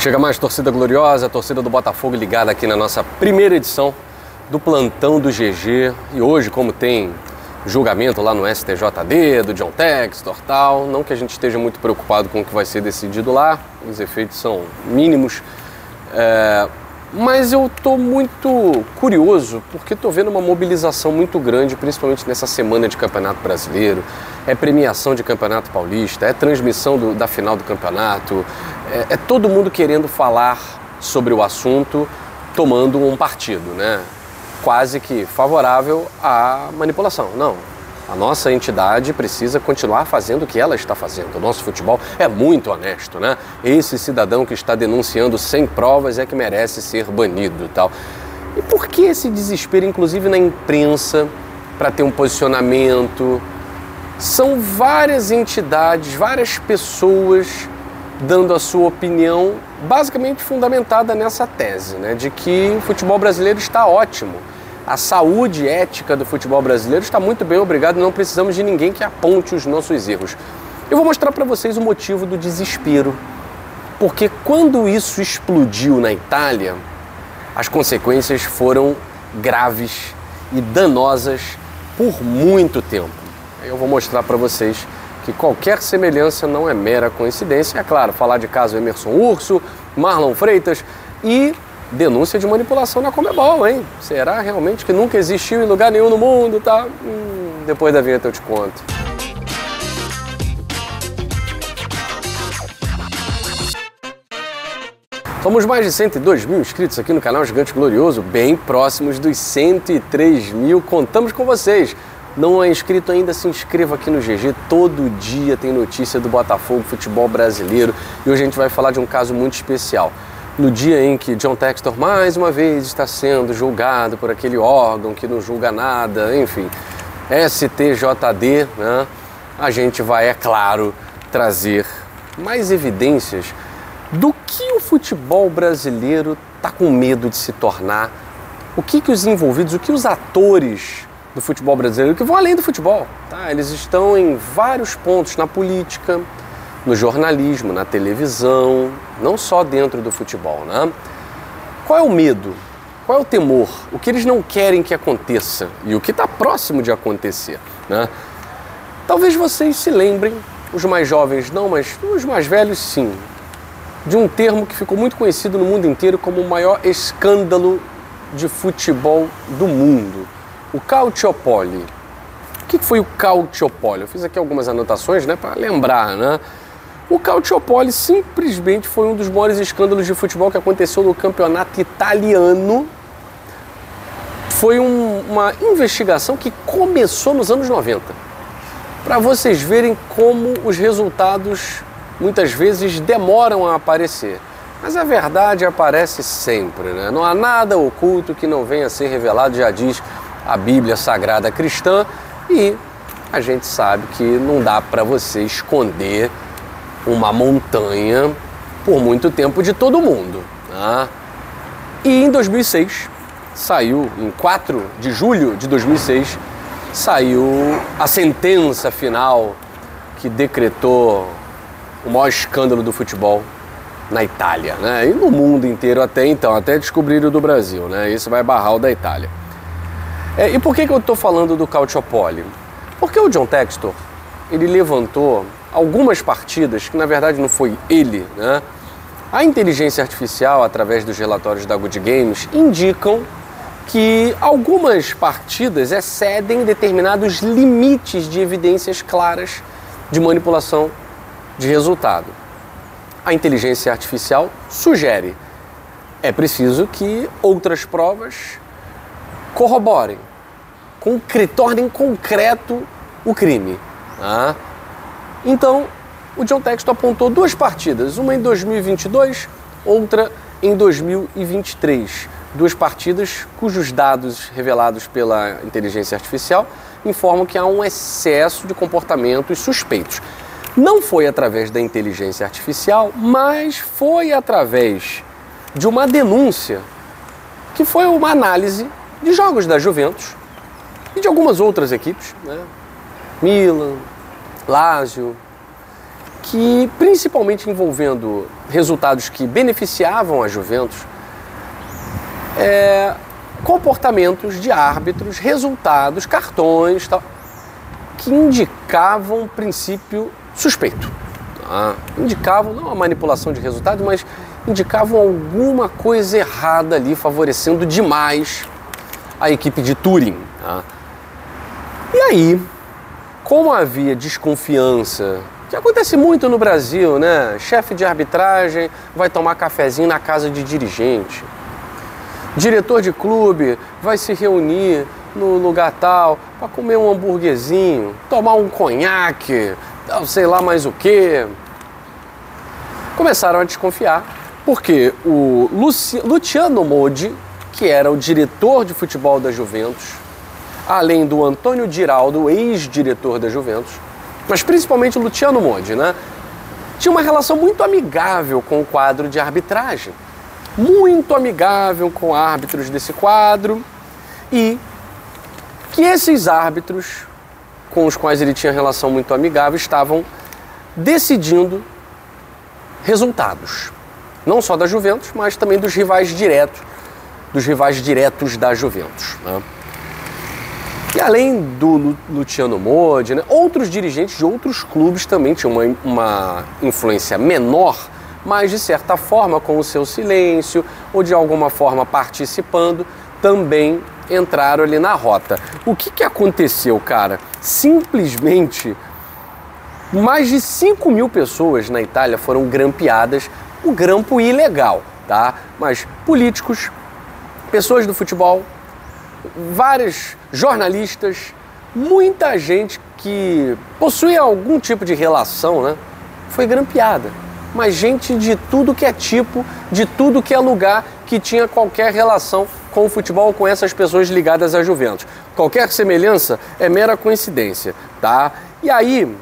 Chega mais torcida gloriosa, a torcida do Botafogo ligada aqui na nossa primeira edição do Plantão do GG. E hoje, como tem julgamento lá no STJD, do John Textor e tal, não que a gente esteja muito preocupado com o que vai ser decidido lá, os efeitos são mínimos, mas eu estou muito curioso porque estou vendo uma mobilização muito grande, principalmente nessa semana de Campeonato Brasileiro. É premiação de Campeonato Paulista, é transmissão da final do campeonato, é todo mundo querendo falar sobre o assunto, tomando um partido, né? Quase que favorável à manipulação. Não, a nossa entidade precisa continuar fazendo o que ela está fazendo. O nosso futebol é muito honesto, né? Esse cidadão que está denunciando sem provas é que merece ser banido e tal. E por que esse desespero, inclusive na imprensa, para ter um posicionamento? São várias entidades, várias pessoas dando a sua opinião, basicamente fundamentada nessa tese, né, de que o futebol brasileiro está ótimo. A saúde ética do futebol brasileiro está muito bem, obrigado, não precisamos de ninguém que aponte os nossos erros. Eu vou mostrar para vocês o motivo do desespero, porque quando isso explodiu na Itália, as consequências foram graves e danosas por muito tempo. Eu vou mostrar para vocês que qualquer semelhança não é mera coincidência. É claro, falar de caso Emerson Urso, Marlon Freitas e denúncia de manipulação na Conmebol, hein? Será realmente que nunca existiu em lugar nenhum no mundo, tá? Depois da vinheta eu te conto. Somos mais de 102 mil inscritos aqui no canal Gigante Glorioso, bem próximos dos 103 mil. Contamos com vocês. Não é inscrito ainda, se inscreva aqui no GG, todo dia tem notícia do Botafogo, futebol brasileiro, e hoje a gente vai falar de um caso muito especial. No dia em que John Textor mais uma vez está sendo julgado por aquele órgão que não julga nada, enfim, STJD, né? A gente vai, é claro, trazer mais evidências do que o futebol brasileiro está com medo de se tornar, o que os envolvidos, o que os atores do futebol brasileiro, que vão além do futebol, tá? Eles estão em vários pontos, na política, no jornalismo, na televisão, não só dentro do futebol, né? Qual é o medo? Qual é o temor? O que eles não querem que aconteça e o que está próximo de acontecer, né? Talvez vocês se lembrem, os mais jovens não, mas os mais velhos sim, de um termo que ficou muito conhecido no mundo inteiro como o maior escândalo de futebol do mundo. O Calciopoli. O que foi o Calciopoli? Eu fiz aqui algumas anotações, né, para lembrar, né? O Calciopoli simplesmente foi um dos maiores escândalos de futebol que aconteceu no campeonato italiano. Foi uma investigação que começou nos anos 90. Para vocês verem como os resultados muitas vezes demoram a aparecer. Mas a verdade aparece sempre, né? Não há nada oculto que não venha a ser revelado, já diz a Bíblia Sagrada Cristã, e a gente sabe que não dá para você esconder uma montanha por muito tempo de todo mundo, né? E em 2006, saiu, em 4 de julho de 2006, saiu a sentença final que decretou o maior escândalo do futebol na Itália, né? E no mundo inteiro até então, até descobrir o do Brasil, né? Isso vai barrar o da Itália. E por que eu estou falando do Calciopoli? Porque o John Textor, ele levantou algumas partidas que na verdade não foi ele, né? A inteligência artificial, através dos relatórios da Good Games, indicam que algumas partidas excedem determinados limites de evidências claras de manipulação de resultado. A inteligência artificial sugere: é preciso que outras provas corroborem, tornem concreto o crime. Tá? Então, o John Textor apontou 2 partidas, uma em 2022, outra em 2023. 2 partidas cujos dados revelados pela inteligência artificial informam que há um excesso de comportamentos suspeitos. Não foi através da inteligência artificial, mas foi através de uma denúncia, que foi uma análise de jogos da Juventus e de algumas outras equipes, né? Milan, Lazio, que, principalmente envolvendo resultados que beneficiavam a Juventus, comportamentos de árbitros, resultados, cartões, tal, que indicavam princípio suspeito. Tá? Indicavam, não a manipulação de resultados, mas indicavam alguma coisa errada ali, favorecendo demais a equipe de Turim. Tá? E aí, como havia desconfiança, que acontece muito no Brasil, né? Chefe de arbitragem vai tomar cafezinho na casa de dirigente. Diretor de clube vai se reunir no lugar tal para comer um hambúrguerzinho, tomar um conhaque, sei lá mais o quê. Começaram a desconfiar, porque o Luciano Modi, que era o diretor de futebol da Juventus, além do Antônio Giraldo, ex-diretor da Juventus, mas principalmente o Luciano Modi, né? Tinha uma relação muito amigável com o quadro de arbitragem. Muito amigável com árbitros desse quadro, e que esses árbitros, com os quais ele tinha relação muito amigável, estavam decidindo resultados. Não só da Juventus, mas também dos rivais diretos da Juventus. Né? E além do Luciano Modi, né, outros dirigentes de outros clubes também tinham uma influência menor, mas de certa forma, com o seu silêncio ou de alguma forma participando, também entraram ali na rota. O que aconteceu, cara? Simplesmente mais de 5 mil pessoas na Itália foram grampeadas, o grampo ilegal, tá? Mas políticos, pessoas do futebol, vários jornalistas, muita gente que possuía algum tipo de relação, né, foi grampeada. Mas gente de tudo que é tipo, de tudo que é lugar, que tinha qualquer relação com o futebol, com essas pessoas ligadas à Juventus. Qualquer semelhança é mera coincidência, tá? E aí,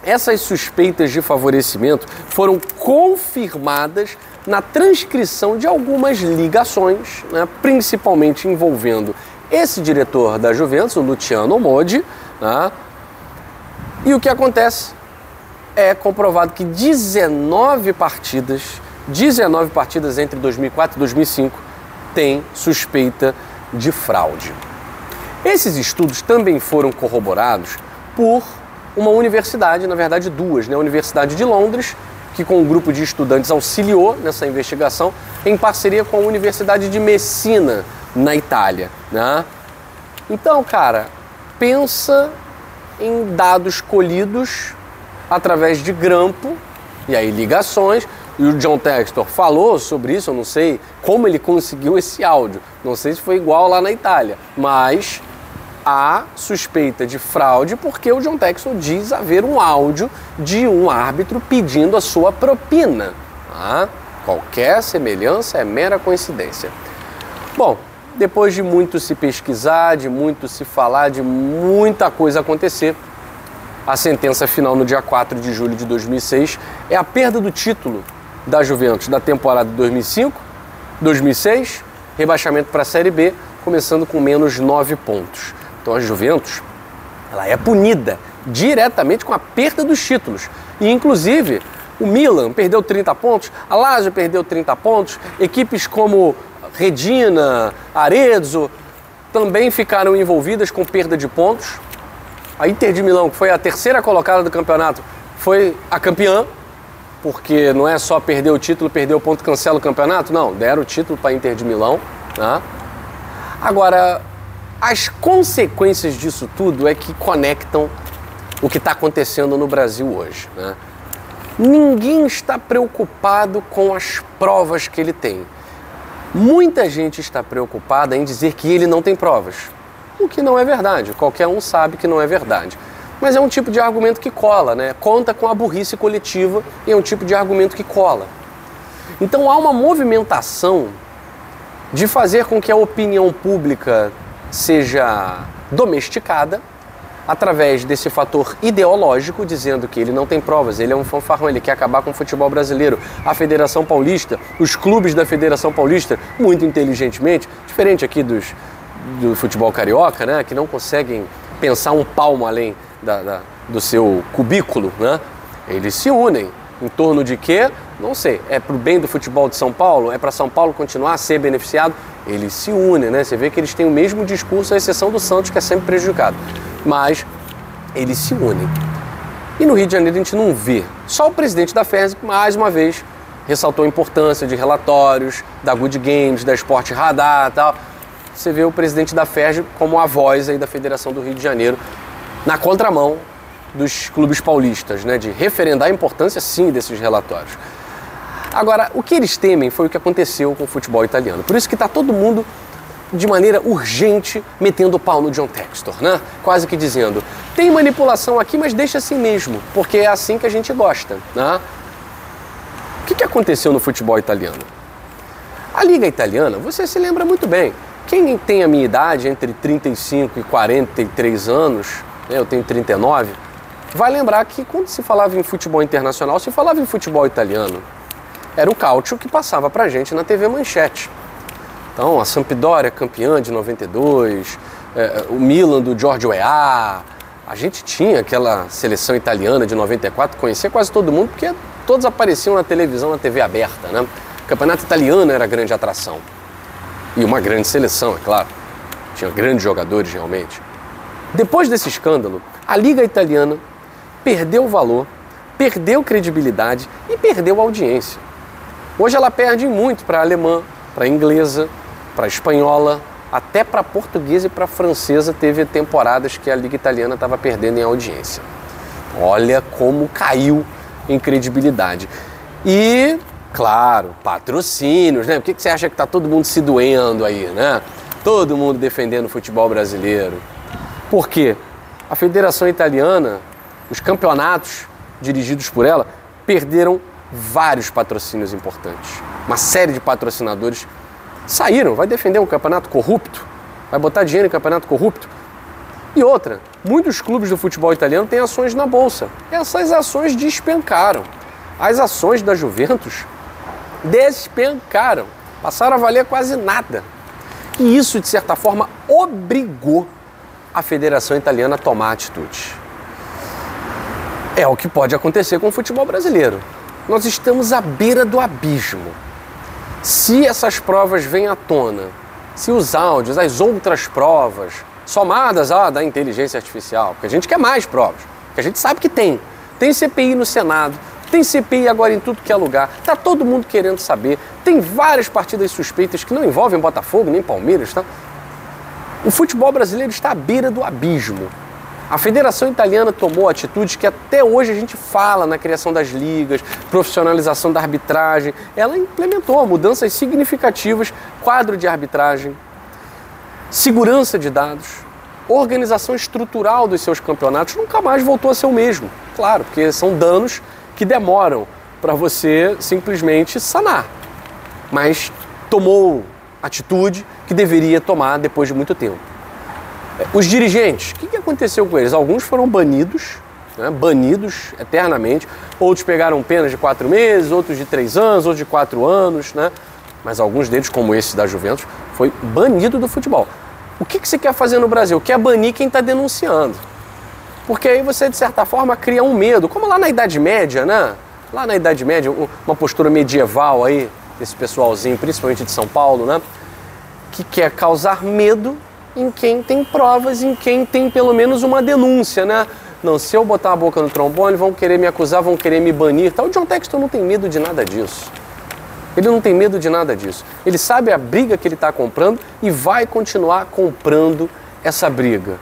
essas suspeitas de favorecimento foram confirmadas na transcrição de algumas ligações, né, principalmente envolvendo esse diretor da Juventus, o Luciano Modi, né? E o que acontece? É comprovado que 19 partidas entre 2004 e 2005 têm suspeita de fraude. Esses estudos também foram corroborados por uma universidade, na verdade duas, né? A Universidade de Londres, que com um grupo de estudantes auxiliou nessa investigação, em parceria com a Universidade de Messina, na Itália, né? Então, cara, pensa em dados colhidos através de grampo, e aí ligações, e o John Textor falou sobre isso, eu não sei como ele conseguiu esse áudio, não sei se foi igual lá na Itália, mas há suspeita de fraude porque o John Textor diz haver um áudio de um árbitro pedindo a sua propina. Tá? Qualquer semelhança é mera coincidência. Bom, depois de muito se pesquisar, de muito se falar, de muita coisa acontecer, a sentença final no dia 4 de julho de 2006 é a perda do título da Juventus da temporada 2005-2006, rebaixamento para a Série B, começando com menos 9 pontos. Então a Juventus, ela é punida diretamente com a perda dos títulos. E inclusive o Milan perdeu 30 pontos, a Lazio perdeu 30 pontos, equipes como Reggina, Arezzo também ficaram envolvidas com perda de pontos. A Inter de Milão, que foi a terceira colocada do campeonato, foi a campeã, porque não é só perder o título, perder o ponto, cancela o campeonato. Não, deram o título para a Inter de Milão. Né? Agora, as consequências disso tudo é que conectam o que está acontecendo no Brasil hoje. Né? Ninguém está preocupado com as provas que ele tem. Muita gente está preocupada em dizer que ele não tem provas. O que não é verdade, qualquer um sabe que não é verdade. Mas é um tipo de argumento que cola, né? Conta com a burrice coletiva e é um tipo de argumento que cola. Então há uma movimentação de fazer com que a opinião pública seja domesticada através desse fator ideológico, dizendo que ele não tem provas, ele é um fanfarrão, ele quer acabar com o futebol brasileiro. A Federação Paulista, os clubes da Federação Paulista, muito inteligentemente, diferente aqui do futebol carioca, né, que não conseguem pensar um palmo além do seu cubículo, né? Eles se unem. Em torno de quê? Não sei. É para o bem do futebol de São Paulo? É para São Paulo continuar a ser beneficiado? Eles se unem, né? Você vê que eles têm o mesmo discurso, à exceção do Santos, que é sempre prejudicado. Mas eles se unem. E no Rio de Janeiro a gente não vê. Só o presidente da FERJ, mais uma vez, ressaltou a importância de relatórios, da Good Games, da Sport Radar e tal. Você vê o presidente da FERJ como a voz aí da Federação do Rio de Janeiro, na contramão dos clubes paulistas, né, de referendar a importância, sim, desses relatórios. Agora, o que eles temem foi o que aconteceu com o futebol italiano. Por isso que está todo mundo, de maneira urgente, metendo o pau no John Textor, né? Quase que dizendo, tem manipulação aqui, mas deixa assim mesmo, porque é assim que a gente gosta, né? O que aconteceu no futebol italiano? A Liga Italiana, você se lembra muito bem. Quem tem a minha idade, entre 35 e 43 anos, né, eu tenho 39, vai lembrar que quando se falava em futebol internacional, se falava em futebol italiano. Era o Calcio que passava pra gente na TV Manchete. Então, a Sampdoria campeã de 92, o Milan do Giorgio Weah, a gente tinha aquela seleção italiana de 94, conhecia quase todo mundo, porque todos apareciam na televisão, na TV aberta, né? O campeonato italiano era a grande atração. E uma grande seleção, é claro. Tinha grandes jogadores, realmente. Depois desse escândalo, a Liga Italiana perdeu valor, perdeu credibilidade e perdeu audiência. Hoje ela perde muito para a alemã, para a inglesa, para a espanhola, até para a portuguesa e para a francesa teve temporadas que a Liga Italiana estava perdendo em audiência. Olha como caiu em credibilidade. E, claro, patrocínios, né? Por que você acha que está todo mundo se doendo aí, né? Todo mundo defendendo o futebol brasileiro. Por quê? A Federação Italiana, os campeonatos dirigidos por ela, perderam vários patrocínios importantes. Uma série de patrocinadores saíram. Vai defender um campeonato corrupto? Vai botar dinheiro em campeonato corrupto? E outra, muitos clubes do futebol italiano têm ações na Bolsa. Essas ações despencaram. As ações da Juventus despencaram. Passaram a valer quase nada. E isso, de certa forma, obrigou a Federação Italiana a tomar atitude. É o que pode acontecer com o futebol brasileiro. Nós estamos à beira do abismo. Se essas provas vêm à tona, se os áudios, as outras provas, somadas da inteligência artificial, porque a gente quer mais provas, porque a gente sabe que tem. Tem CPI no Senado, tem CPI agora em tudo que é lugar, tá todo mundo querendo saber, tem várias partidas suspeitas que não envolvem Botafogo nem Palmeiras, tá? O futebol brasileiro está à beira do abismo. A Federação Italiana tomou atitudes que até hoje a gente fala na criação das ligas, profissionalização da arbitragem. Ela implementou mudanças significativas, quadro de arbitragem, segurança de dados, organização estrutural dos seus campeonatos. Nunca mais voltou a ser o mesmo. Claro, porque são danos que demoram para você simplesmente sanar. Mas tomou atitude que deveria tomar depois de muito tempo. Os dirigentes, o que aconteceu com eles? Alguns foram banidos, né? Banidos eternamente. Outros pegaram penas de 4 meses, outros de 3 anos, outros de 4 anos, né? Mas alguns deles, como esse da Juventus, foi banido do futebol. O que você quer fazer no Brasil? Quer banir quem está denunciando. Porque aí você, de certa forma, cria um medo. Como lá na Idade Média, né? Lá na Idade Média, uma postura medieval aí, desse pessoalzinho, principalmente de São Paulo, né? Que quer causar medo em quem tem provas, em quem tem pelo menos uma denúncia, né? Não, se eu botar a boca no trombone, vão querer me acusar, vão querer me banir. O John Textor não tem medo de nada disso. Ele não tem medo de nada disso. Ele sabe a briga que ele está comprando e vai continuar comprando essa briga.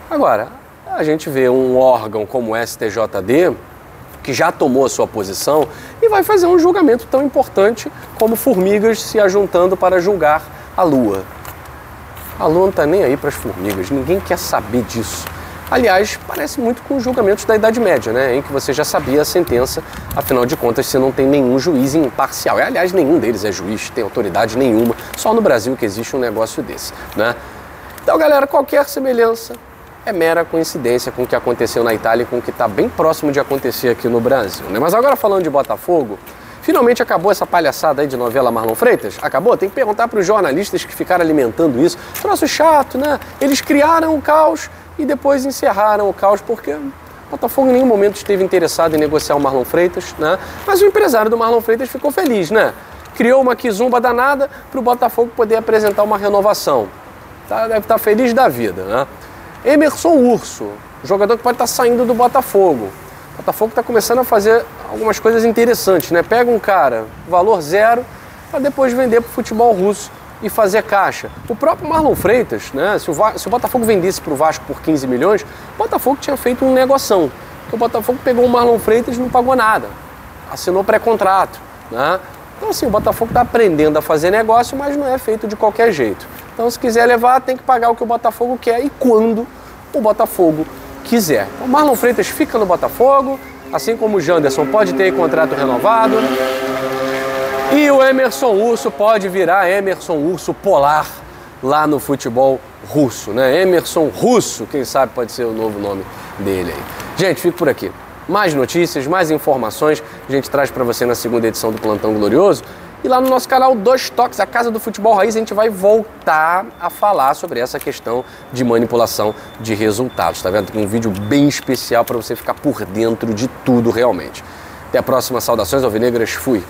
Agora, a gente vê um órgão como o STJD, que já tomou a sua posição e vai fazer um julgamento tão importante como formigas se ajuntando para julgar a Lua. A Lua não está nem aí para as formigas, ninguém quer saber disso. Aliás, parece muito com os julgamentos da Idade Média, né? Em que você já sabia a sentença, afinal de contas você não tem nenhum juiz imparcial. Aliás, nenhum deles é juiz, tem autoridade nenhuma, só no Brasil que existe um negócio desse, né? Então, galera, qualquer semelhança é mera coincidência com o que aconteceu na Itália e com o que está bem próximo de acontecer aqui no Brasil, né? Mas agora falando de Botafogo, finalmente acabou essa palhaçada aí de novela Marlon Freitas? Acabou? Tem que perguntar para os jornalistas que ficaram alimentando isso. Troço chato, né? Eles criaram o caos e depois encerraram o caos porque O Botafogo em nenhum momento esteve interessado em negociar o Marlon Freitas, né? Mas o empresário do Marlon Freitas ficou feliz, né? Criou uma quizumba danada para o Botafogo poder apresentar uma renovação. Deve estar feliz da vida, né? Emerson Urso, jogador que pode estar saindo do Botafogo. O Botafogo está começando a fazer algumas coisas interessantes, né? Pega um cara, valor zero, para depois vender para o futebol russo e fazer caixa. O próprio Marlon Freitas, né? Se o Botafogo vendesse para o Vasco por 15 milhões, o Botafogo tinha feito um negoção. Porque o Botafogo pegou o Marlon Freitas e não pagou nada. Assinou pré-contrato, né? Então, assim, o Botafogo está aprendendo a fazer negócio, mas não é feito de qualquer jeito. Então, se quiser levar, tem que pagar o que o Botafogo quer e quando o Botafogo quiser. Então, o Marlon Freitas fica no Botafogo, assim como o Janderson pode ter contrato renovado. E o Emerson Urso pode virar Emerson Urso Polar lá no futebol russo, né? Emerson Russo, quem sabe pode ser o novo nome dele aí. Gente, fico por aqui. Mais notícias, mais informações a gente traz para você na segunda edição do Plantão Glorioso. E lá no nosso canal Dois Toques, a Casa do Futebol Raiz, a gente vai voltar a falar sobre essa questão de manipulação de resultados. Tá vendo? Um vídeo bem especial para você ficar por dentro de tudo realmente. Até a próxima. Saudações alvinegras. Fui!